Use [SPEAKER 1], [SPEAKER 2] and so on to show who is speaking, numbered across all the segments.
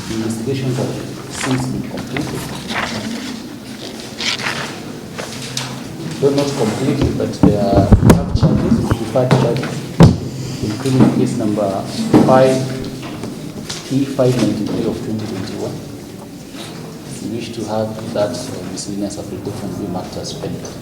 [SPEAKER 1] The investigations have since been completed. Though not completely, but there are charges, deferred charges, including case number 5P593 of 2021. We wish to have that miscellaneous application be marked as pending.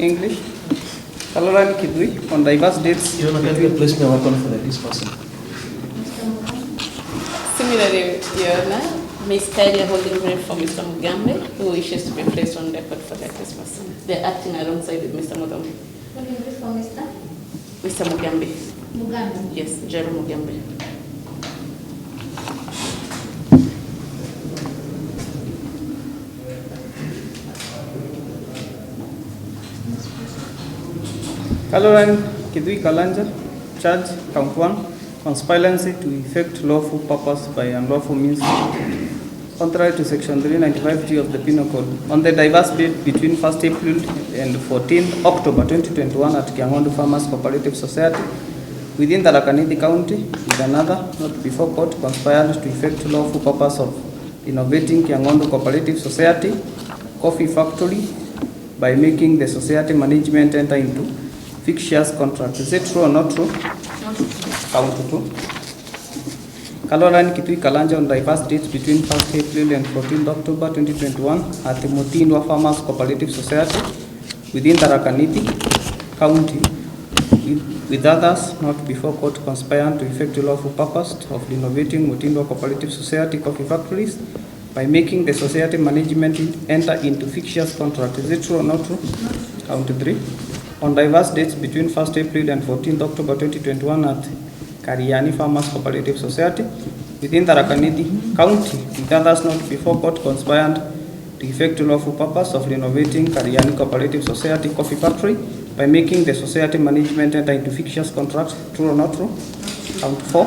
[SPEAKER 2] English. Caroline Kidui on diverse dates.
[SPEAKER 1] You want to place me a weapon for this person?
[SPEAKER 3] Similarly, Your Honor, Ms. Kylie holding brief for Mr. Mugambe, who wishes to be placed on record for that this person. They're acting alongside with Mr. Mugambe.
[SPEAKER 4] Holding brief for Mr.
[SPEAKER 3] Mr. Mugambe.
[SPEAKER 4] Mugambe.
[SPEAKER 3] Yes, Jerome Mugambe.
[SPEAKER 2] Caroline Kidui Kalanja, charge count 1, conspiracy to effect lawful purpose by unlawful means, contrary to section 395G of the Penal Code, on the diverse date between 1st April and 14th October 2021 at Kiangondo Farmers Cooperative Society within Tharaka Nithi County, with another not before court conspired to effect lawful purpose of innovating Kiangondo Cooperative Society Coffee Factory by making the society management enter into fictitious contract. Is it true or not true? Count 2. Caroline Kitui Kalanja on diverse dates between 1st April and 14th October 2021 at the Mutindwa Farmers Cooperative Society within Tharaka Nithi County, with others not before court conspired to effect a lawful purpose of innovating Mutindwa Cooperative Society Coffee Factories by making the society management enter into fictitious contract. Is it true or not true? Count 3. On diverse dates between 1st April and 14th October 2021 at Kariani Farmers Cooperative Society within Tharaka Nithi County, with others not before court conspired to effect a lawful purpose of renovating Kariani Cooperative Society Coffee Factory by making the society management enter into fictitious contract. True or not true? Count 4.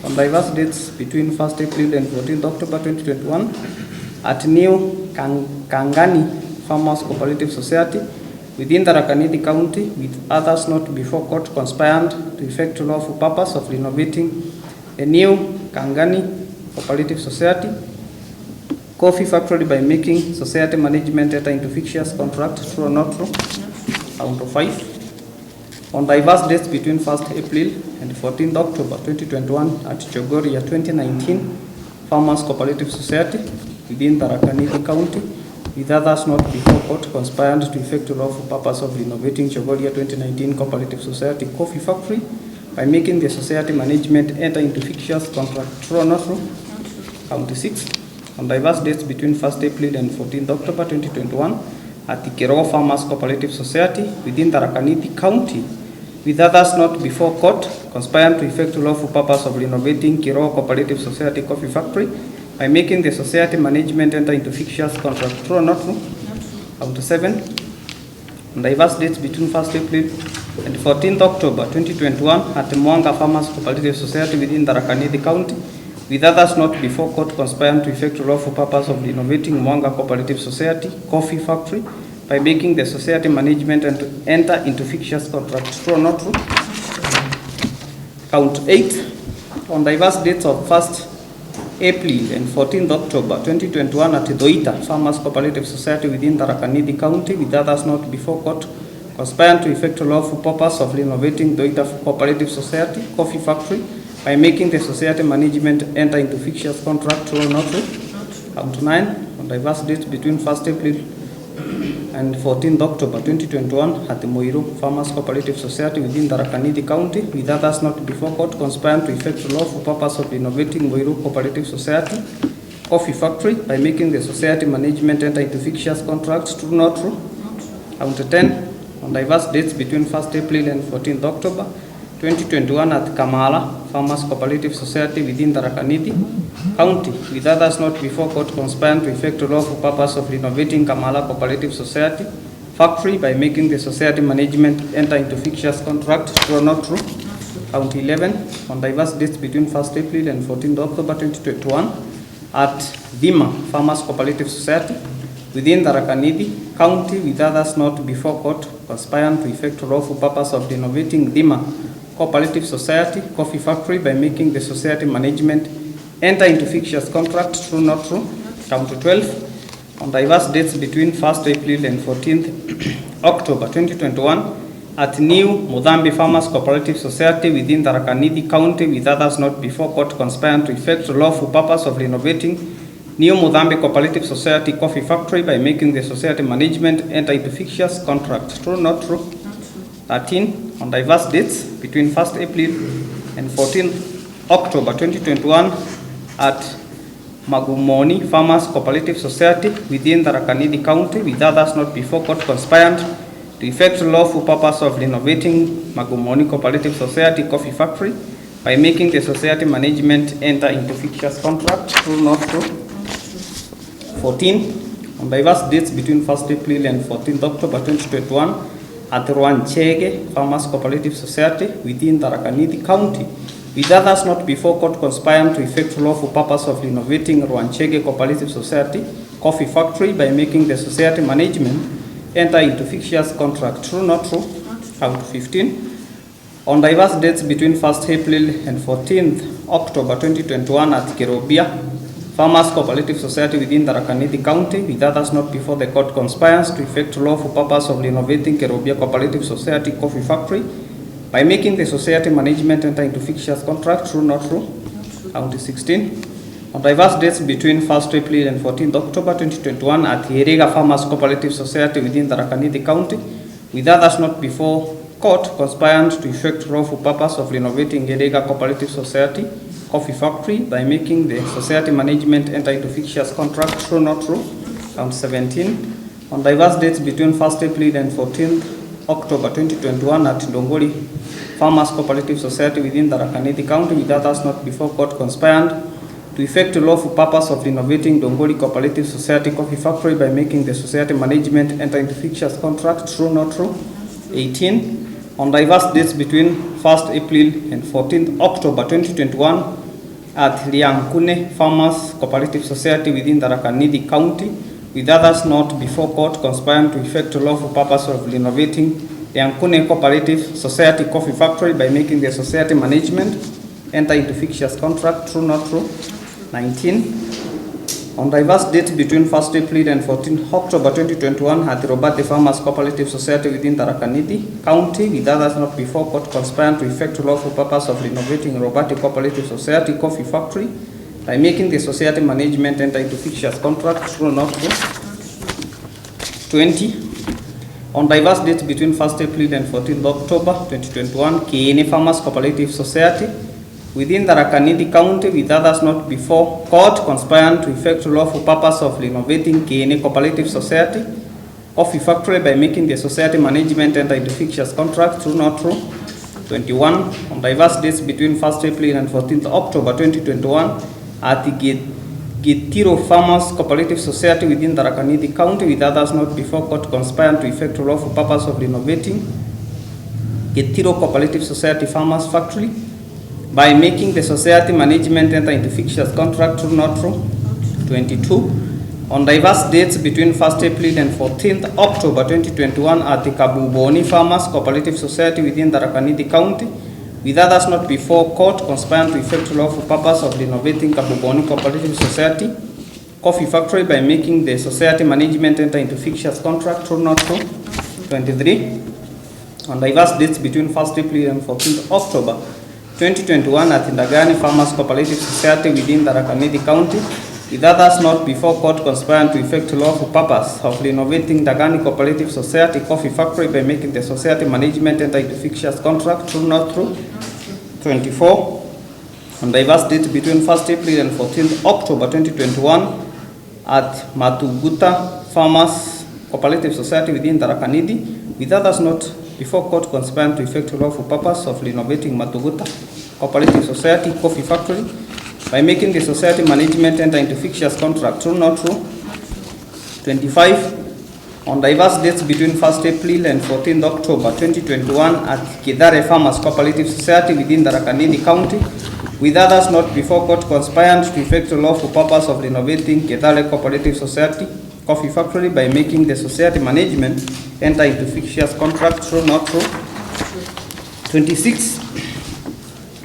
[SPEAKER 2] On diverse dates between 1st April and 14th October 2021 at New Kangani Farmers Cooperative Society within Tharaka Nithi County, with others not before court conspired to effect a lawful purpose of renovating a new Kangani Cooperative Society Coffee Factory by making society management enter into fictitious contract. True or not true? Count 5. On diverse dates between 1st April and 14th October 2021 at Chogoria 2019 Farmers Cooperative Society within Tharaka Nithi County, with others not before court conspired to effect a lawful purpose of renovating Chogoria 2019 Cooperative Society Coffee Factory by making the society management enter into fictitious contract. True or not true? Count 6. On diverse dates between 1st April and 14th October 2021 at the Kirogo Farmers Cooperative Society within Tharaka Nithi County, with others not before court conspired to effect a lawful purpose of renovating Kirogo Cooperative Society Coffee Factory by making the society management enter into fictitious contract. True or not true? Count 7. On diverse dates between 1st April and 14th October 2021 at the Mwanga Farmers Cooperative Society within Tharaka Nithi County, with others not before court conspired to effect a lawful purpose of renovating Mwanga Cooperative Society Coffee Factory by making the society management and enter into fictitious contract. True or not true? Count 8. On diverse dates of 1st April and 14th October 2021 at Doita Farmers Cooperative Society within Tharaka Nithi County, with others not before court conspired to effect a lawful purpose of renovating Doita Cooperative Society Coffee Factory by making the society management enter into fictitious contract. True or not true? Count 9. On diverse dates between 1st April and 14th October 2021 at the Moiro Farmers Cooperative Society within Tharaka Nithi County, with others not before court conspired to effect a lawful purpose of renovating Moiro Cooperative Society Coffee Factory by making the society management enter into fictitious contracts. True or not true? Count 10. on diverse dates between 1st April and 14th October 2021 at Kamala Farmers Cooperative Society within Tharaka-Nithi County, with others not before court conspiring to effect a lawful purpose of renovating Kamala Cooperative Society factory by making the society management enter into fixtures contract. True or not true? County 11, on diverse dates between 1st April and 14th October 2021 at Dhima Farmers Cooperative Society within Tharaka-Nithi County, with others not before court conspiring to effect a lawful purpose of renovating Dhima Cooperative Society coffee factory by making the society management enter into fixtures contract. True or not true? County 12, on diverse dates between 1st April and 14th October 2021 at New Mudhambi Farmers Cooperative Society within Tharaka-Nithi County, with others not before court conspiring to effect a lawful purpose of renovating New Mudhambi Cooperative Society coffee factory by making the society management enter into fixtures contract. True or not true? 13, on diverse dates between 1st April and 14th October 2021 at Magumoni Farmers Cooperative Society within Tharaka-Nithi County, with others not before court conspired to effect a lawful purpose of renovating Magumoni Cooperative Society coffee factory by making the society management enter into fixtures contract. True or not true? 14, on diverse dates between 1st April and 14th October 2021 at Rwanchege Farmers Cooperative Society within Tharaka-Nithi County, with others not before court conspiring to effect lawful purpose of renovating Rwanchege Cooperative Society coffee factory by making the society management enter into fixtures contract. True or not true? Count 15, on diverse dates between 1st April and 14th October 2021 at Kirobia Farmers Cooperative Society within Tharaka-Nithi County, with others not before the court conspires to effect lawful purpose of renovating Kirobia Cooperative Society coffee factory by making the society management enter into fixtures contract. True or not true? County 16, on diverse dates between 1st April and 14th October 2021 at Irega Farmers Cooperative Society within Tharaka-Nithi County, with others not before court conspiring to effect lawful purpose of renovating Irega Cooperative Society coffee factory by making the society management enter into fixtures contract. True or not true? Count 17, on diverse dates between 1st April and 14th October 2021 at Dongori Farmers Cooperative Society within Tharaka-Nithi County, with others not before court conspired to effect a lawful purpose of renovating Dongori Cooperative Society coffee factory by making the society management enter into fixtures contract. True or not true? 18, on diverse dates between 1st April and 14th October 2021 at Liankune Farmers Cooperative Society within Tharaka-Nithi County, with others not before court conspiring to effect a lawful purpose of renovating Liankune Cooperative Society coffee factory by making the society management enter into fixtures contract. True or not true? 19, on diverse dates between 1st April and 14th October 2021 at Robati Farmers Cooperative Society within Tharaka-Nithi County, with others not before court conspiring to effect a lawful purpose of renovating Robati Cooperative Society coffee factory by making the society management enter into fixtures contract. True or not true? 20, on diverse dates between 1st April and 14th October 2021, KNA Farmers Cooperative Society within Tharaka-Nithi County, with others not before court conspiring to effect a lawful purpose of renovating KNA Cooperative Society coffee factory by making the society management enter into fixtures contract. True or not true? 21, on diverse dates between 1st April and 14th October 2021 at Gitiro Farmers Cooperative Society within Tharaka-Nithi County, with others not before court conspiring to effect a lawful purpose of renovating Gitiro Cooperative Society Farmers Factory by making the society management enter into fixtures contract. True or not true? 22, on diverse dates between 1st April and 14th October 2021 at the Kabuboni Farmers Cooperative Society within Tharaka-Nithi County, with others not before court conspiring to effect lawful purpose of renovating Kabuboni Cooperative Society coffee factory by making the society management enter into fixtures contract. True or not true? 23, on diverse dates between 1st April and 14th October 2021 at Ndagani Farmers Cooperative Society within Tharaka-Nithi County, with others not before court conspiring to effect lawful purpose of renovating Ndagani Cooperative Society coffee factory by making the society management enter into fixtures contract. True or not true? 24, on diverse dates between 1st April and 14th October 2021 at Matuguta Farmers Cooperative Society within Tharaka-Nithi, with others not before court conspiring to effect a lawful purpose of renovating Matuguta Cooperative Society Coffee Factory by making the society management enter into fixtures contract. True, not true? 25. On diverse dates between 1st April and 14th October 2021 at Kidare Farmers Cooperative Society within Tharaka Nithi County, with others not before court conspired to effect a lawful purpose of renovating Kidare Cooperative Society Coffee Factory by making the society management enter into fixtures contract. True, not true? 26.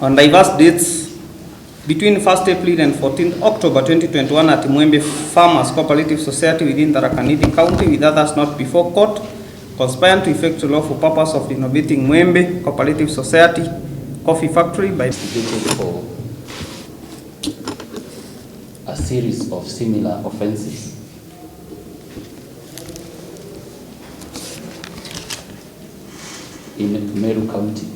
[SPEAKER 2] On diverse dates between 1st April and 14th October 2021 at Mwembe Farmers Cooperative Society within Tharaka Nithi County, with others not before court, conspiring to effect a lawful purpose of renovating Mwembe Cooperative Society Coffee Factory by
[SPEAKER 1] for a series of similar offenses. In Meru County.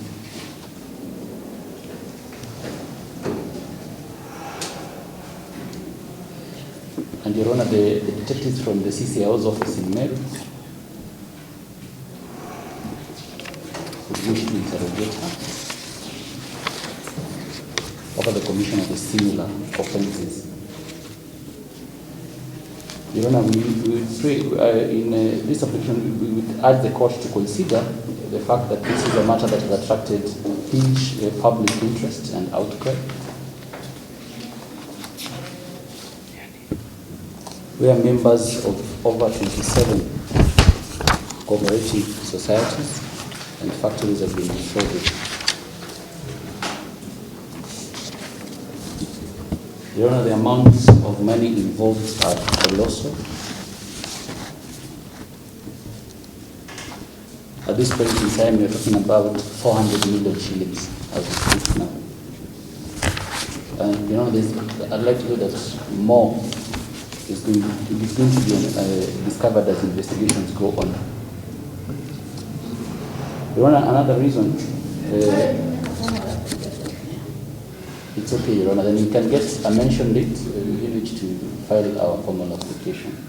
[SPEAKER 1] And Your Honor, the detectives from the CCIO's office in Meru would wish to interrogate her over the commission of the similar offenses. Your Honor, we would pray in this application, we would urge the court to consider the fact that this is a matter that has attracted huge public interest and outcry. We are members of over 27 cooperative societies, and factories have been defrauded. Your Honor, the amounts of money involved are colossal. At this point in time, we are talking about 400 million shillings as we speak now. And there's a likelihood that more is going to be discovered as investigations go on. Your Honor, another reason, it's okay, Your Honor, then you can get a mention date in which to file our formal application.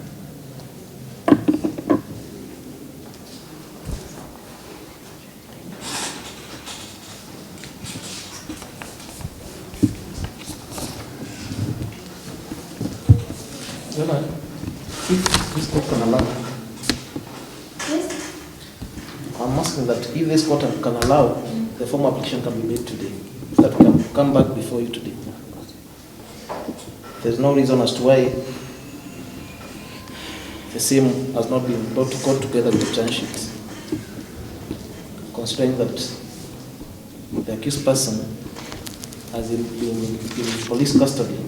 [SPEAKER 5] Your Honor, if this court can allow,
[SPEAKER 4] Yes.
[SPEAKER 5] I'm asking that if this court can allow, the formal application can be made today, that we can come back before you today. There's no reason as to why the same has not been brought to court together with the charge sheet, considering that the accused person has been in police custody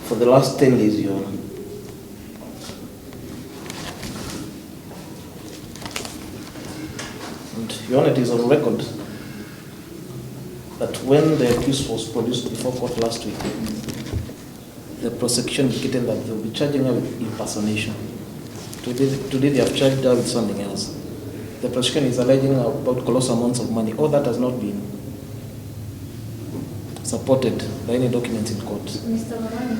[SPEAKER 5] for the last 10 days, Your Honor. And Your Honor, it is on record that when the accused was produced before court last week, the prosecution indicated that they will be charging her with impersonation. Today they have charged her with something else. The prosecution is alleging about colossal amounts of money. All that has not been supported by any documents in court.
[SPEAKER 4] Mr. Moran,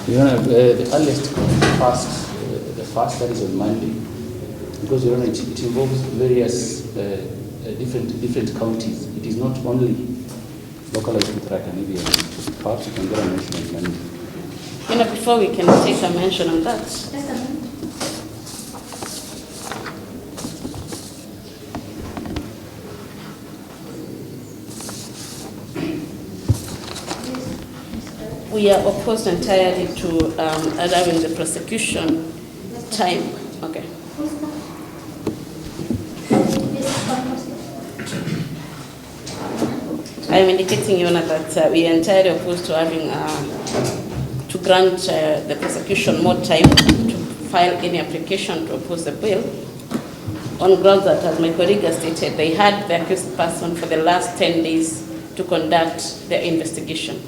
[SPEAKER 1] Your Honor, the earliest the first that is on Monday, because Your Honor, it involves various different counties. It is not only localized in Tharaka Nithi. Perhaps you can get a mention on Monday.
[SPEAKER 3] You know, before we can take a mention on that,
[SPEAKER 4] just a minute.
[SPEAKER 3] we are opposed entirely to allowing the prosecution time. Okay. I am indicating, Your Honor, that we are entirely opposed to having to grant the prosecution more time to file any application to oppose the bill on grounds that, as my colleague has stated, they had the accused person for the last 10 days to conduct their investigation.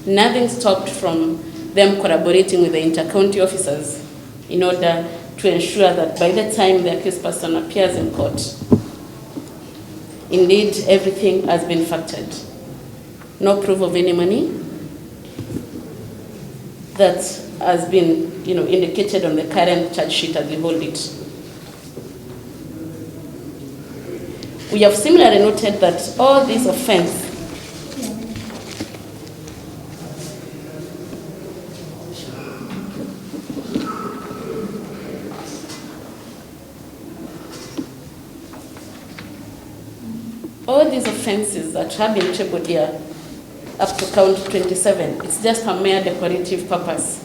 [SPEAKER 3] Nothing stopped from them collaborating with the inter-county officers in order to ensure that by the time the accused person appears in court, indeed everything has been factored. No proof of any money, that has been, indicated on the current charge sheet as we hold it. We have similarly noted that all these offences that have been tabled here up to count 27, it's just a mere decorative purpose.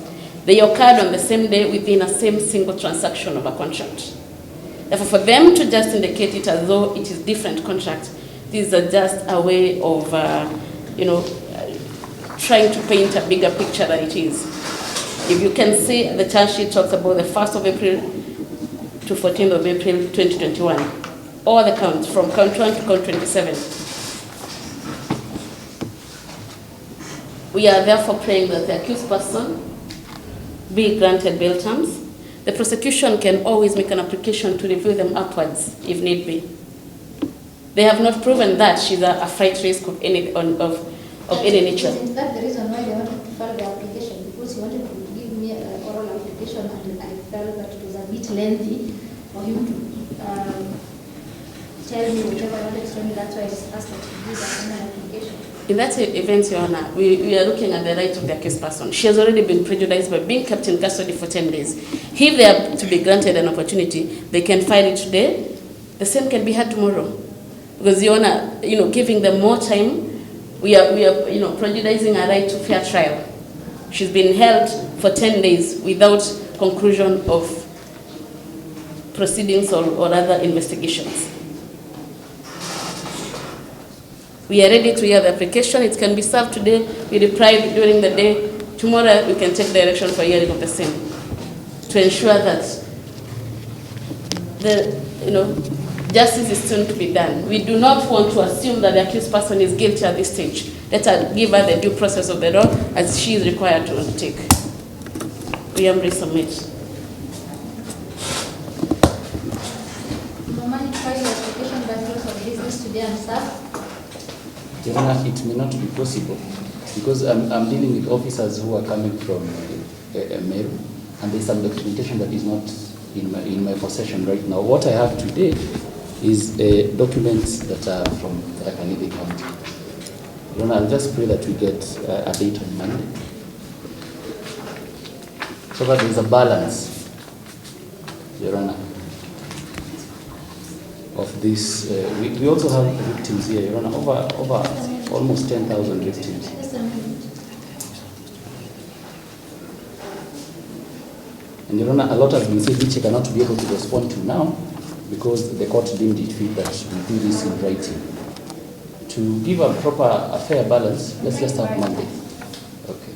[SPEAKER 3] They occurred on the same day within a same single transaction of a contract. Therefore, for them to just indicate it as though it is different contract, these are just a way of, trying to paint a bigger picture than it is. If you can see, the charge sheet talks about the 1st of April to 14th of April 2021. All the counts, from count 1 to count 27. We are therefore praying that the accused person be granted bail terms. The prosecution can always make an application to review them upwards if need be. They have not proven that she's a flight risk of any nature.
[SPEAKER 4] Isn't that the reason why they wanted to file the application? Because he wanted to give me an oral application and I felt that it was a bit lengthy for him to tell me whatever I wanted to tell me. That's why I just asked that to give an application.
[SPEAKER 3] In that event, Your Honor, we are looking at the right of the accused person. She has already been prejudiced by being kept in custody for 10 days. If they are to be granted an opportunity, they can file it today. The same can be had tomorrow. Because, Your Honor, giving them more time, we are prejudicing a right to fair trial. She's been held for 10 days without conclusion of proceedings or other investigations. We are ready to hear the application. It can be served today. We reply during the day. Tomorrow, we can take direction for hearing of the same to ensure that justice is soon to be done. We do not want to assume that the accused person is guilty at this stage. Let us give her the due process of the law as she is required to take. We humbly submit.
[SPEAKER 4] Normally, file the application by close of business today and serve.
[SPEAKER 1] Your Honor, it may not be possible because I'm dealing with officers who are coming from Meru, and there's some documentation that is not in my possession right now. What I have today is documents that are from Tharaka Nithi County. Your Honor, I'll just pray that we get a date on Monday, so that there's a balance, Your Honor, of this. We also have victims here, Your Honor, over almost 10,000 victims.
[SPEAKER 4] Just a minute.
[SPEAKER 1] And Your Honor, a lot has been said which I cannot be able to respond to now because the court deemed it fit that we do this in writing. To give a fair balance, let's just have Monday. Okay.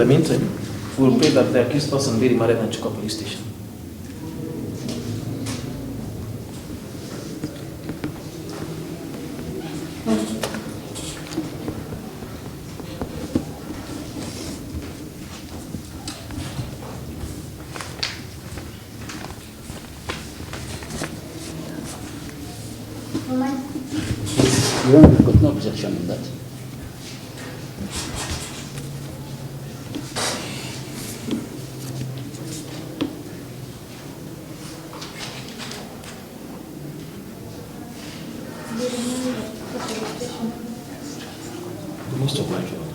[SPEAKER 5] the meantime, we will pray that the accused person be remanded at Chuka Police Station.
[SPEAKER 1] Your Honor, we've got no objection on that.
[SPEAKER 5] Most of my job.